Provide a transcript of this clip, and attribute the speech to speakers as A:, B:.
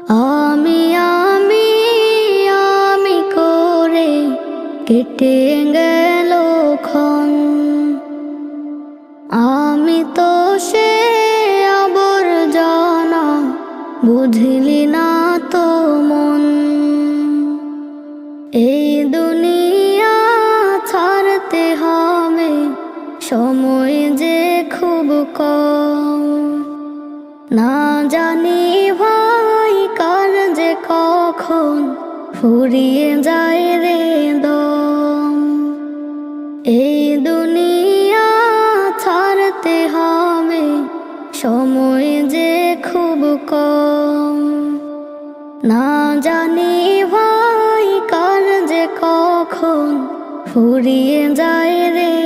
A: আমি আমি আমি করে কেটে গেল ক্ষণ। আমি তো সে আবর্জনা, বুঝলি না তো মন। এই দুনিয়া ছাড়তে হবে, সময় যে খুব কম। না জানি ভাই কার যে কখন ফুরিয়ে যায় রে দম। এই দুনিয়া ছাড়তে হবে, সময় যে খুব কম। না জানি ভাই কার যে কখন ফুরিয়ে যায় রে